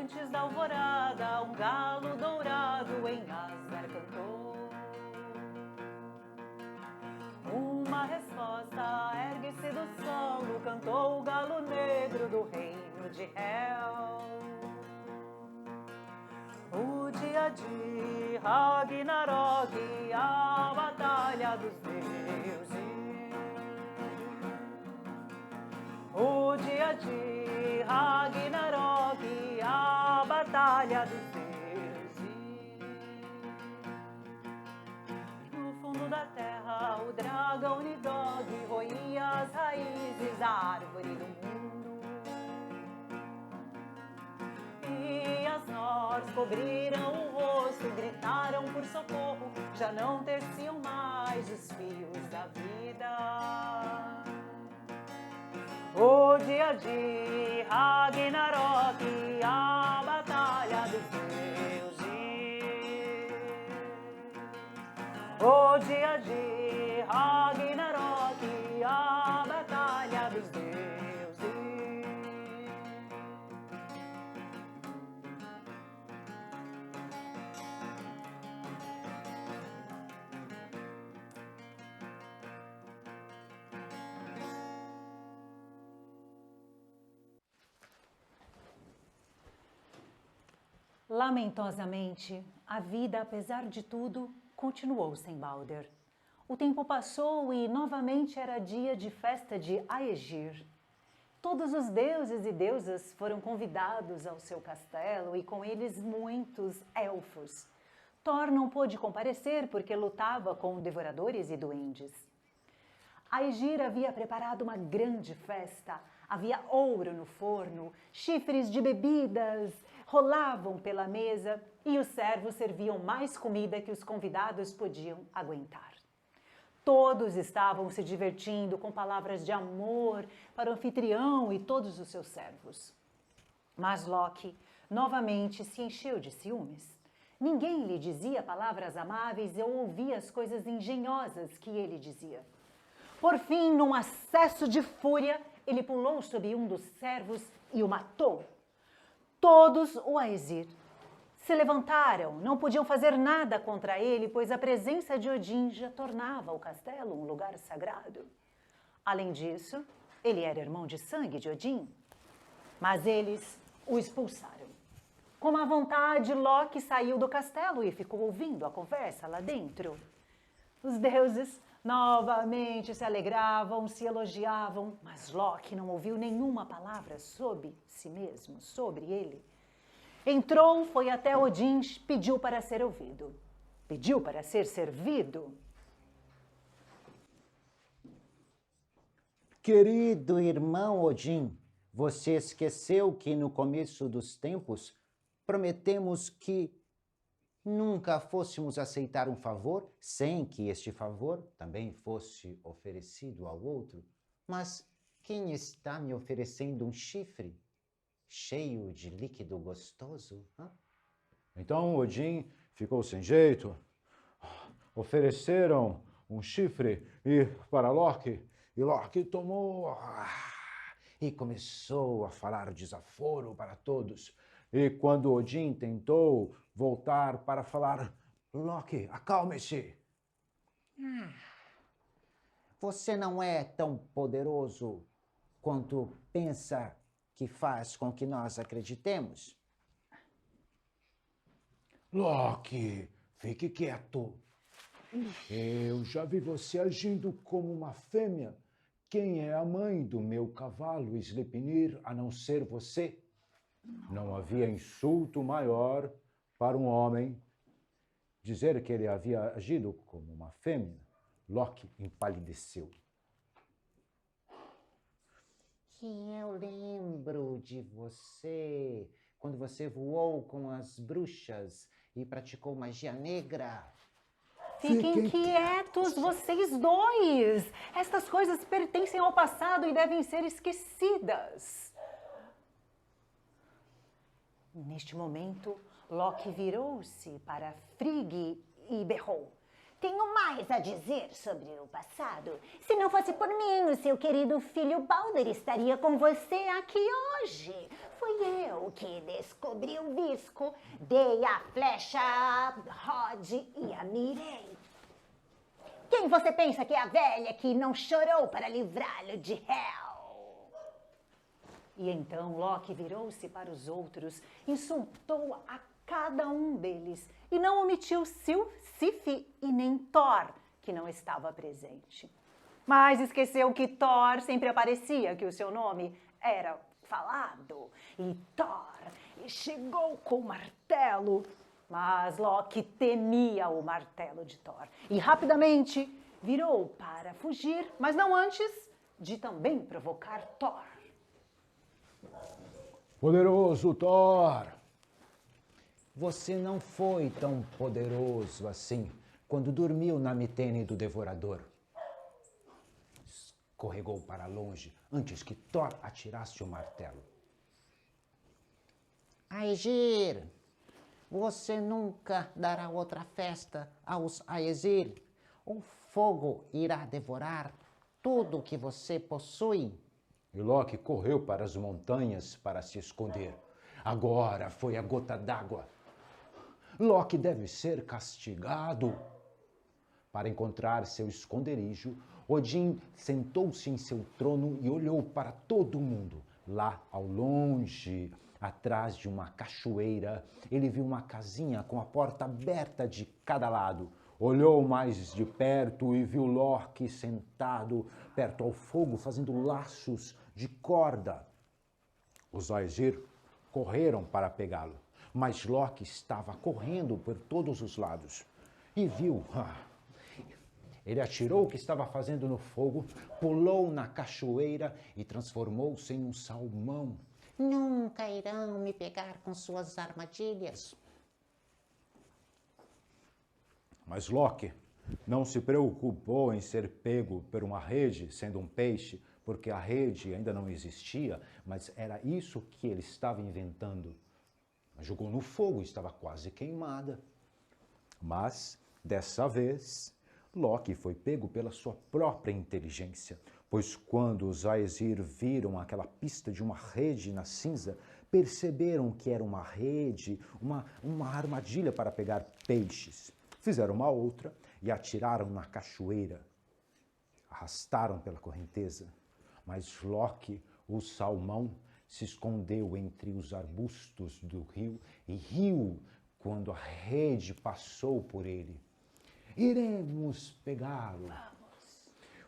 Antes da alvorada, um galo dourado em Asgard cantou. Uma resposta ergue-se do solo, cantou o galo negro do reino de Hel. O dia de Ragnarok, a batalha dos deuses. O dia de Ragnarok, a batalha dos deuses. No fundo da terra, o dragão Nidhogg roía as raízes da árvore do mundo. E as Norns cobriram o rosto, gritaram por socorro, já não teciam mais os fios da vida. O dia de Ragnarok, a batalha dos deuses. O dia de Ragnarok, a batalha dos deuses. Lamentosamente, a vida, apesar de tudo, continuou sem Balder. O tempo passou e novamente era dia de festa de Aegir. Todos os deuses e deusas foram convidados ao seu castelo e com eles muitos elfos. Thor não pôde comparecer porque lutava com devoradores e duendes. Aegir havia preparado uma grande festa. Havia ouro no forno, chifres de bebidas rolavam pela mesa e os servos serviam mais comida que os convidados podiam aguentar. Todos estavam se divertindo com palavras de amor para o anfitrião e todos os seus servos. Mas Loki novamente se encheu de ciúmes. Ninguém lhe dizia palavras amáveis ou ouvia as coisas engenhosas que ele dizia. Por fim, num acesso de fúria, ele pulou sobre um dos servos e o matou. Todos o Aesir se levantaram, não podiam fazer nada contra ele, pois a presença de Odin já tornava o castelo um lugar sagrado. Além disso, ele era irmão de sangue de Odin, mas eles o expulsaram. Com má vontade, Loki saiu do castelo e ficou ouvindo a conversa lá dentro. Os deuses novamente se alegravam, se elogiavam, mas Loki não ouviu nenhuma palavra sobre si mesmo, sobre ele. Entrou, foi até Odin, pediu para ser ouvido. Pediu para ser servido. Querido irmão Odin, você esqueceu que no começo dos tempos prometemos que nunca fôssemos aceitar um favor sem que este favor também fosse oferecido ao outro? Mas quem está me oferecendo um chifre cheio de líquido gostoso? Então Odin ficou sem jeito. Ofereceram um chifre para Loki, e Loki tomou e começou a falar desaforo para todos. E quando Odin tentou voltar para falar, Loki, acalme-se. Você não é tão poderoso quanto pensa que faz com que nós acreditemos? Loki, fique quieto. Eu já vi você agindo como uma fêmea. Quem é a mãe do meu cavalo Sleipnir a não ser você? Não havia insulto maior para um homem dizer que ele havia agido como uma fêmea. Loki empalideceu. Eu lembro de você, quando você voou com as bruxas e praticou magia negra. Fiquem quietos, vocês dois! Estas coisas pertencem ao passado e devem ser esquecidas. Neste momento, Loki virou-se para Frigg e berrou. Tenho mais a dizer sobre o passado. Se não fosse por mim, o seu querido filho Balder estaria com você aqui hoje. Foi eu que descobri o Visco, dei a flecha a Rod e a mirei. Quem você pensa que é a velha que não chorou para livrá-lo de Hel? E então Loki virou-se para os outros, insultou a cada um deles e não omitiu Sif e nem Thor, que não estava presente. Mas esqueceu que Thor sempre aparecia, que o seu nome era falado. E Thor chegou com o martelo, mas Loki temia o martelo de Thor e rapidamente virou para fugir, mas não antes de também provocar Thor. Poderoso Thor! Você não foi tão poderoso assim quando dormiu na mitene do Devorador. Escorregou para longe antes que Thor atirasse o martelo. Aegir, você nunca dará outra festa aos Aesir. O fogo irá devorar tudo que você possui. E Loki correu para as montanhas para se esconder. Agora foi a gota d'água. Loki deve ser castigado. Para encontrar seu esconderijo, Odin sentou-se em seu trono e olhou para todo mundo. Lá ao longe, atrás de uma cachoeira, ele viu uma casinha com a porta aberta de cada lado. Olhou mais de perto e viu Loki sentado perto ao fogo, fazendo laços de corda. Os Aesir correram para pegá-lo, mas Loki estava correndo por todos os lados e viu. Ele atirou o que estava fazendo no fogo, pulou na cachoeira e transformou-se em um salmão. Nunca irão me pegar com suas armadilhas. Mas Loki não se preocupou em ser pego por uma rede, sendo um peixe, porque a rede ainda não existia, mas era isso que ele estava inventando. Jogou no fogo e estava quase queimada. Mas, dessa vez, Loki foi pego pela sua própria inteligência, pois quando os Aesir viram aquela pista de uma rede na cinza, perceberam que era uma rede, uma armadilha para pegar peixes. Fizeram uma outra e atiraram na cachoeira. Arrastaram pela correnteza, mas Loki, o salmão, se escondeu entre os arbustos do rio e riu quando a rede passou por ele. Iremos pegá-lo.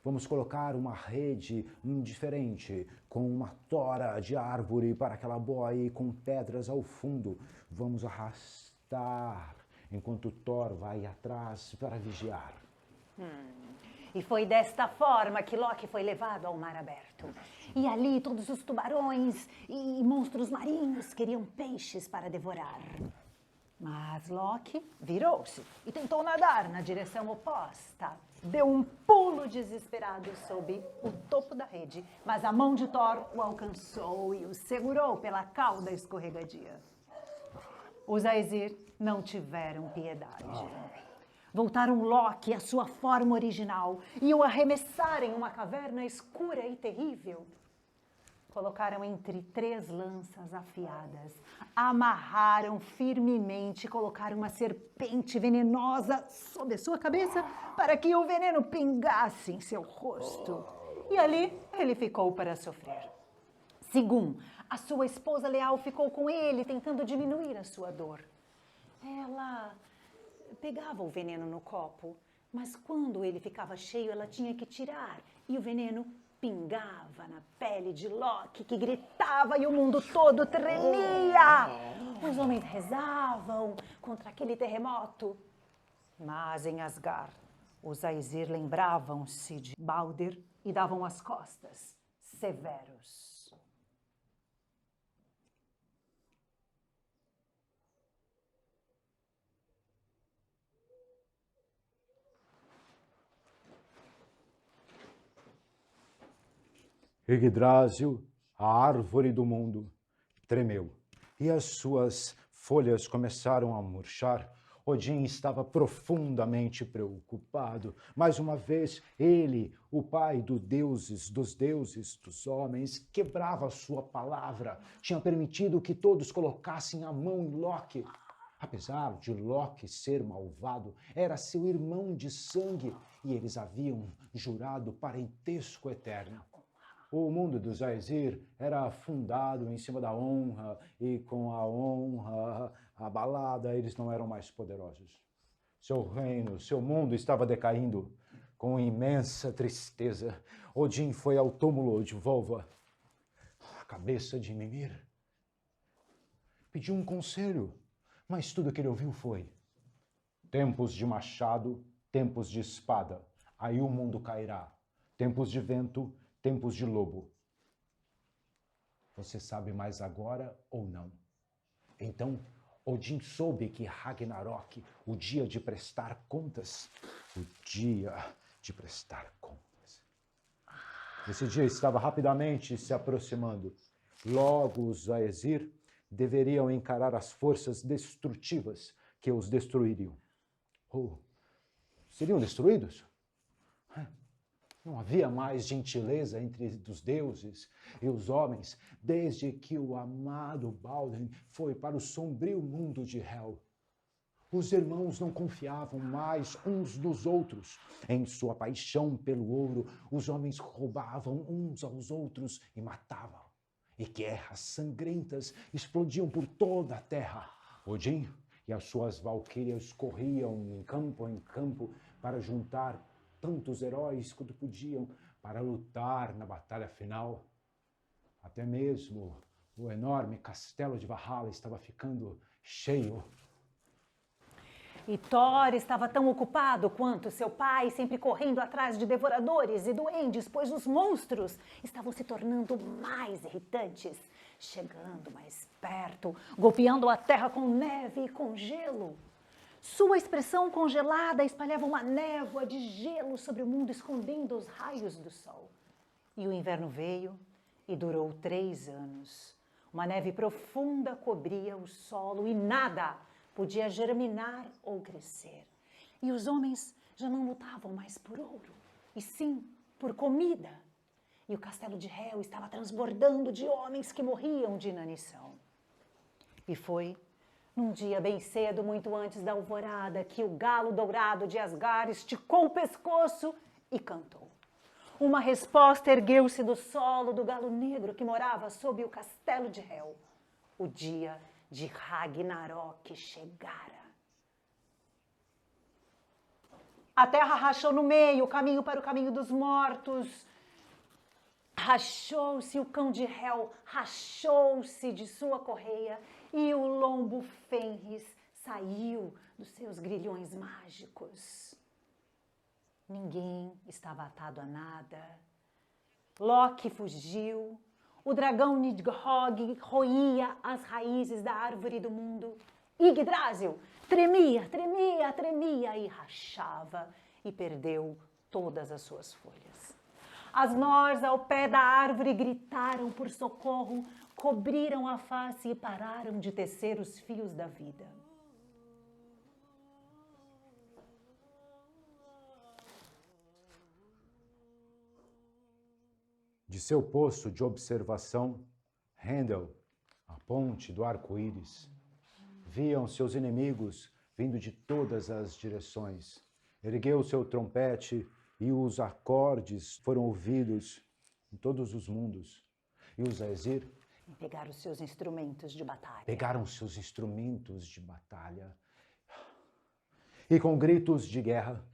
Vamos colocar uma rede diferente, com uma tora de árvore para que ela boie com pedras ao fundo. Vamos arrastar, enquanto Thor vai atrás para vigiar. E foi desta forma que Loki foi levado ao mar aberto. E ali todos os tubarões e monstros marinhos queriam peixes para devorar. Mas Loki virou-se e tentou nadar na direção oposta. Deu um pulo desesperado sob o topo da rede, mas a mão de Thor o alcançou e o segurou pela cauda escorregadia. Os Aesir não tiveram piedade. Voltaram Loki à sua forma original e o arremessaram em uma caverna escura e terrível. Colocaram entre 3 lanças afiadas, amarraram firmemente e colocaram uma serpente venenosa sob a sua cabeça para que o veneno pingasse em seu rosto. E ali ele ficou para sofrer. Segum, a sua esposa leal ficou com ele, tentando diminuir a sua dor. Ela pegava o veneno no copo, mas quando ele ficava cheio, ela tinha que tirar e o veneno pingava na pele de Loki, que gritava e o mundo todo tremia. Os homens rezavam contra aquele terremoto. Mas em Asgard, os Aesir lembravam-se de Balder e davam as costas, severos. Yggdrasil, a árvore do mundo, tremeu e as suas folhas começaram a murchar. Odin estava profundamente preocupado. Mais uma vez, ele, o pai dos deuses, dos homens, quebrava sua palavra. Tinha permitido que todos colocassem a mão em Loki. Apesar de Loki ser malvado, era seu irmão de sangue e eles haviam jurado parentesco eterno. O mundo dos Aesir era fundado em cima da honra e com a honra abalada, eles não eram mais poderosos. Seu reino, seu mundo estava decaindo. Com imensa tristeza, Odin foi ao túmulo de Volva, a cabeça de Mimir. Pediu um conselho, mas tudo que ele ouviu foi: tempos de machado, tempos de espada, aí o mundo cairá. Tempos de vento, tempos de lobo. Você sabe mais agora ou não? Então, Odin soube que Ragnarok, o dia de prestar contas, o dia de prestar contas. Esse dia estava rapidamente se aproximando. Logo, os Aesir deveriam encarar as forças destrutivas que os destruiriam. Ou seriam destruídos? Não havia mais gentileza entre os deuses e os homens desde que o amado Baldur foi para o sombrio mundo de Hel. Os irmãos não confiavam mais uns nos outros. Em sua paixão pelo ouro, os homens roubavam uns aos outros e matavam. E guerras sangrentas explodiam por toda a terra. Odin e as suas valquírias corriam em campo para juntar tantos heróis quanto podiam para lutar na batalha final. Até mesmo o enorme castelo de Valhalla estava ficando cheio. E Thor estava tão ocupado quanto seu pai, sempre correndo atrás de devoradores e duendes, pois os monstros estavam se tornando mais irritantes, chegando mais perto, golpeando a terra com neve e com gelo. Sua expressão congelada espalhava uma névoa de gelo sobre o mundo, escondendo os raios do sol. E o inverno veio e durou 3 anos. Uma neve profunda cobria o solo e nada podia germinar ou crescer. E os homens já não lutavam mais por ouro, e sim por comida. E o castelo de Hel estava transbordando de homens que morriam de inanição. E foi num dia bem cedo, muito antes da alvorada, que o galo dourado de Asgard esticou o pescoço e cantou. Uma resposta ergueu-se do solo do galo negro que morava sob o castelo de Hel. O dia de Ragnarok chegara. A terra rachou no meio, o caminho para o caminho dos mortos. Rachou-se o cão de Hel, rachou-se de sua correia, e o lombo Fenris saiu dos seus grilhões mágicos. Ninguém estava atado a nada. Loki fugiu. O dragão Nidhogg roía as raízes da árvore do mundo. Yggdrasil tremia, tremia, tremia e rachava e perdeu todas as suas folhas. As nós ao pé da árvore gritaram por socorro, cobriram a face e pararam de tecer os fios da vida. De seu posto de observação, Heimdall, a ponte do arco-íris, viam seus inimigos vindo de todas as direções. Ergueu seu trompete e os acordes foram ouvidos em todos os mundos. E os Aesir Pegaram seus instrumentos de batalha. E com gritos de guerra,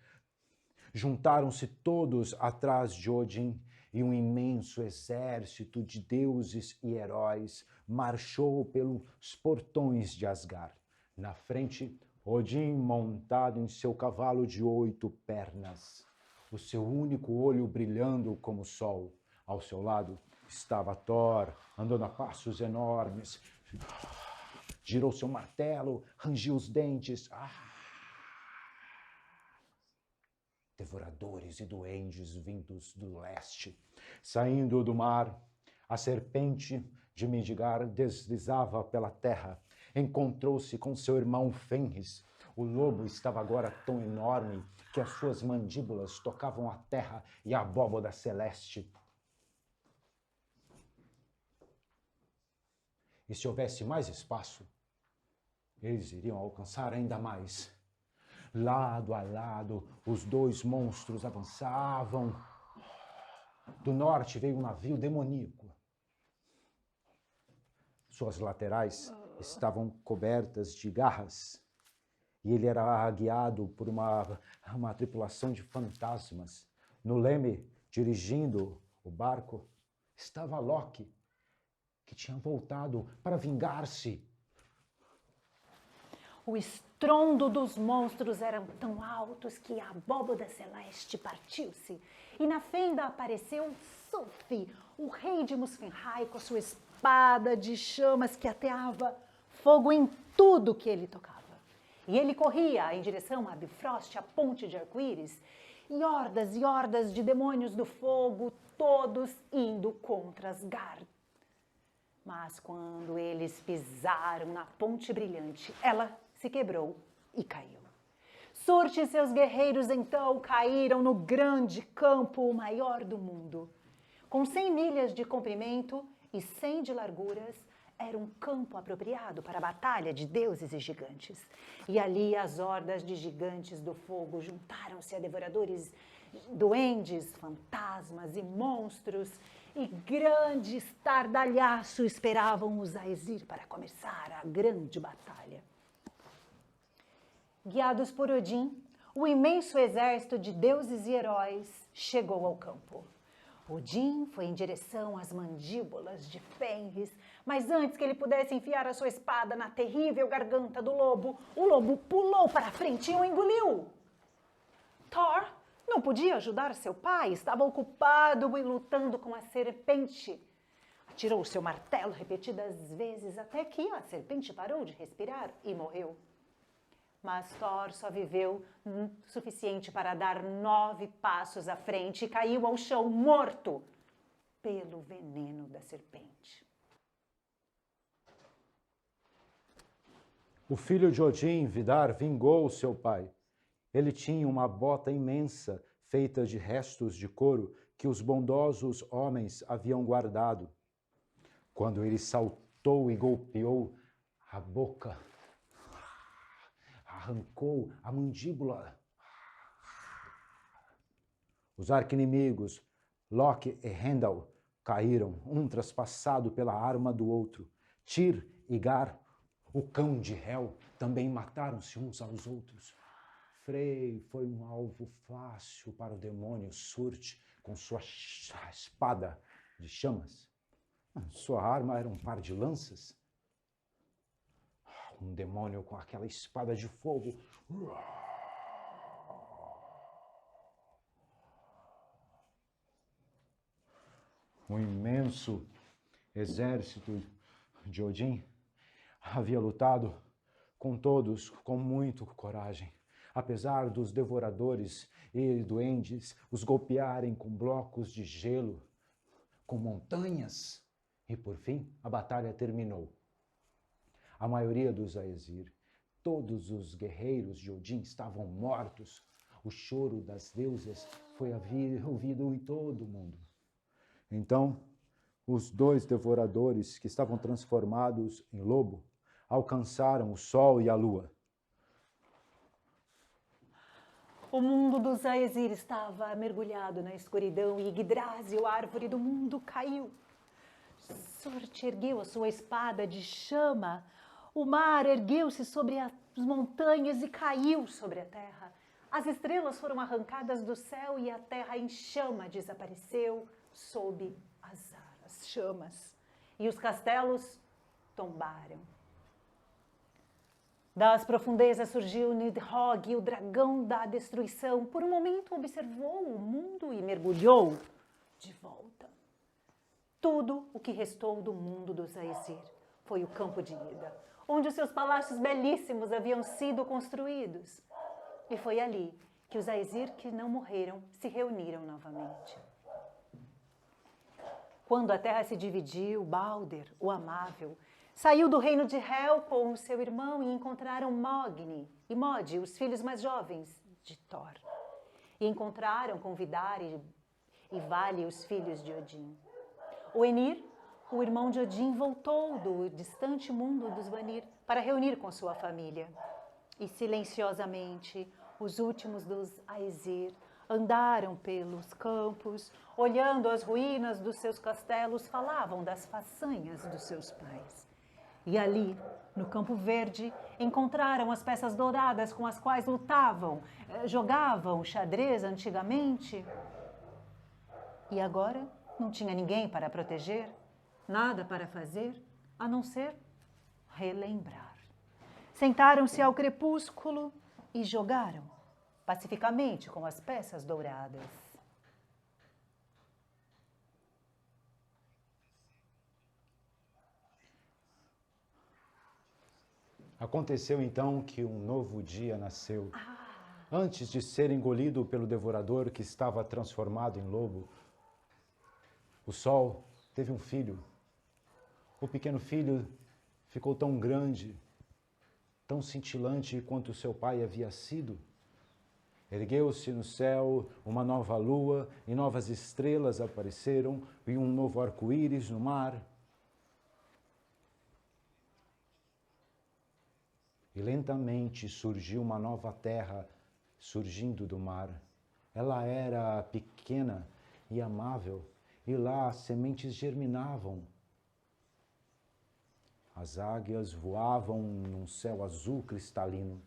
juntaram-se todos atrás de Odin, e um imenso exército de deuses e heróis marchou pelos portões de Asgard. Na frente, Odin montado em seu cavalo de 8 pernas, o seu único olho brilhando como o sol. Ao seu lado estava Thor, andando a passos enormes. Girou seu martelo, rangiu os dentes. Devoradores e duendes vindos do leste. Saindo do mar, a serpente de Midgard deslizava pela terra. Encontrou-se com seu irmão Fenris. O lobo estava agora tão enorme que as suas mandíbulas tocavam a terra e a abóboda celeste. E se houvesse mais espaço, eles iriam alcançar ainda mais. Lado a lado, os dois monstros avançavam. Do norte veio um navio demoníaco. Suas laterais estavam cobertas de garras. E ele era guiado por uma tripulação de fantasmas. No leme, dirigindo o barco, estava Loki, que tinha voltado para vingar-se. O estrondo dos monstros eram tão altos que a abóboda celeste partiu-se. E na fenda apareceu Sufi, o rei de Muspelheim, com sua espada de chamas que ateava fogo em tudo que ele tocava. E ele corria em direção a Bifrost, a ponte de arco-íris, e hordas de demônios do fogo, todos indo contra Asgard. Mas quando eles pisaram na ponte brilhante, ela se quebrou e caiu. Surte e seus guerreiros então caíram no grande campo, o maior do mundo. Com 100 milhas de comprimento e 100 de larguras, era um campo apropriado para a batalha de deuses e gigantes. E ali as hordas de gigantes do fogo juntaram-se a devoradores, duendes, fantasmas e monstros, e grande estardalhaço esperavam os Aesir para começar a grande batalha. Guiados por Odin, o imenso exército de deuses e heróis chegou ao campo. Odin foi em direção às mandíbulas de Fenris, mas antes que ele pudesse enfiar a sua espada na terrível garganta do lobo, o lobo pulou para a frente e o engoliu. Thor não podia ajudar seu pai, estava ocupado e lutando com a serpente. Atirou seu martelo repetidas vezes até que a serpente parou de respirar e morreu. Mas Thor só viveu o suficiente para dar 9 passos à frente e caiu ao chão morto pelo veneno da serpente. O filho de Odin, Vidar, vingou seu pai. Ele tinha uma bota imensa, feita de restos de couro que os bondosos homens haviam guardado. Quando ele saltou e golpeou a boca, arrancou a mandíbula. Os arqui-inimigos, Loki e Heimdall, caíram, um traspassado pela arma do outro. Tyr e Gar, o cão de Hel, também mataram-se uns aos outros. Frey foi um alvo fácil para o demônio Surte com sua espada de chamas. Sua arma era um par de lanças. Um demônio com aquela espada de fogo. Um imenso exército de Odin havia lutado com todos com muita coragem. Apesar dos devoradores e duendes os golpearem com blocos de gelo, com montanhas, e por fim a batalha terminou. A maioria dos Aesir, todos os guerreiros de Odin estavam mortos. O choro das deusas foi ouvido em todo o mundo. Então, os 2 devoradores que estavam transformados em lobo alcançaram o sol e a lua. O mundo dos Aesir estava mergulhado na escuridão e Yggdrasil, a árvore do mundo, caiu. Surte ergueu a sua espada de chama. O mar ergueu-se sobre as montanhas e caiu sobre a terra. As estrelas foram arrancadas do céu e a terra em chama desapareceu sob as chamas. E os castelos tombaram. Das profundezas surgiu Nidhogg, o dragão da destruição. Por um momento observou o mundo e mergulhou de volta. Tudo o que restou do mundo dos Aesir foi o campo de Ida, onde os seus palácios belíssimos haviam sido construídos. E foi ali que os Aesir que não morreram se reuniram novamente. Quando a terra se dividiu, Balder, o amável, Saiu do reino de Hel com o seu irmão e encontraram Mogni e Mod, os filhos mais jovens de Thor. E encontraram com Vidar e Vali, os filhos de Odin. O Enir, o irmão de Odin, voltou do distante mundo dos Vanir para reunir com sua família. E silenciosamente, os últimos dos Aesir andaram pelos campos, olhando as ruínas dos seus castelos, falavam das façanhas dos seus pais. E ali, no Campo Verde, encontraram as peças douradas com as quais lutavam, jogavam xadrez antigamente. E agora não tinha ninguém para proteger, nada para fazer, a não ser relembrar. Sentaram-se ao crepúsculo e jogaram pacificamente com as peças douradas. Aconteceu então que um novo dia nasceu. Antes de ser engolido pelo devorador que estava transformado em lobo, o sol teve um filho. O pequeno filho ficou tão grande, tão cintilante quanto seu pai havia sido. Ergueu-se no céu uma nova lua e novas estrelas apareceram e um novo arco-íris no mar. E lentamente surgiu uma nova terra surgindo do mar. Ela era pequena e amável, e lá as sementes germinavam. As águias voavam num céu azul cristalino.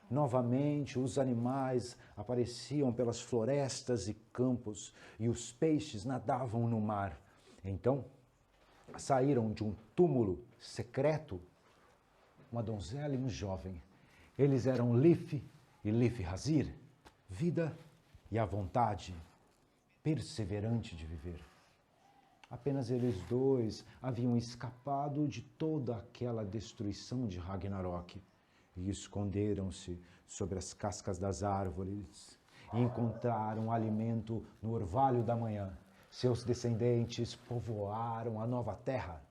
Novamente os animais apareciam pelas florestas e campos, e os peixes nadavam no mar. Então saíram de um túmulo secreto uma donzela e um jovem. Eles eram Lif e Lif-Hazir, vida e a vontade perseverante de viver. Apenas eles dois haviam escapado de toda aquela destruição de Ragnarok e esconderam-se sobre as cascas das árvores e encontraram alimento no orvalho da manhã. Seus descendentes povoaram a nova terra.